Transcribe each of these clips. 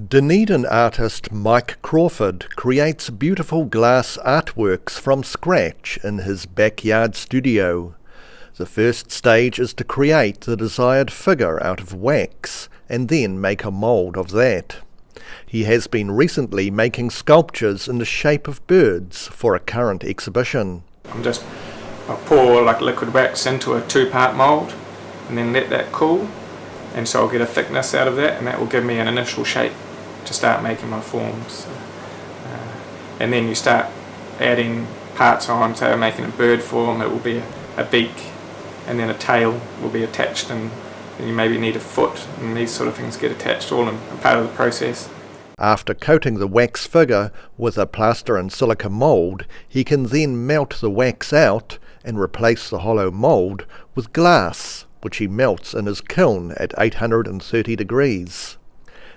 Dunedin artist Mike Crawford creates beautiful glass artworks from scratch in his backyard studio. The first stage is to create the desired figure out of wax and then make a mould of that. He has been recently making sculptures in the shape of birds for a current exhibition. I'll pour liquid wax into a 2-part mould and then let that cool, and so I'll get a thickness out of that, and that will give me an initial shape to start making my forms. And then you start adding parts on, so making a bird form. It will be a beak, and then a tail will be attached, and you maybe need a foot, and these sort of things get attached all in part of the process. After coating the wax figure with a plaster and silica mould, he can then melt the wax out and replace the hollow mould with glass, which he melts in his kiln at 830 degrees.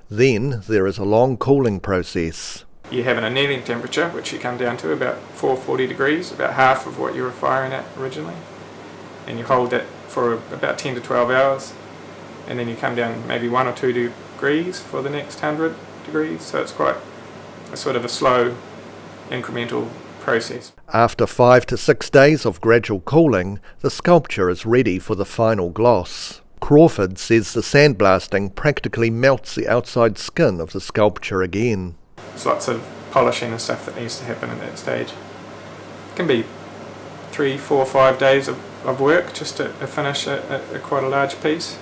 Then there is a long cooling process. You have an annealing temperature, which you come down to about 440 degrees, about half of what you were firing at originally, and you hold that for about 10 to 12 hours, and then you come down maybe 1 or 2 degrees for the next 100 degrees, so it's quite a sort of a slow incremental process. After 5 to 6 days of gradual cooling, the sculpture is ready for the final gloss. Crawford says the sandblasting practically melts the outside skin of the sculpture again. There's lots of polishing and stuff that needs to happen at that stage. It can be 3, 4, 5 days of work just to finish quite a large piece.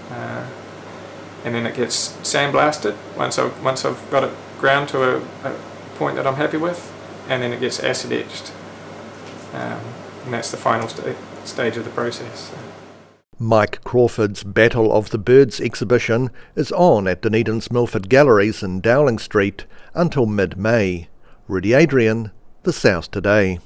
And then it gets sandblasted once I've got it ground to a point that I'm happy with, and then it gets acid etched. And that's the final stage of the process. Mike Crawford's Battle of the Birds exhibition is on at Dunedin's Milford Galleries in Dowling Street until mid-May. Rudy Adrian, The South Today.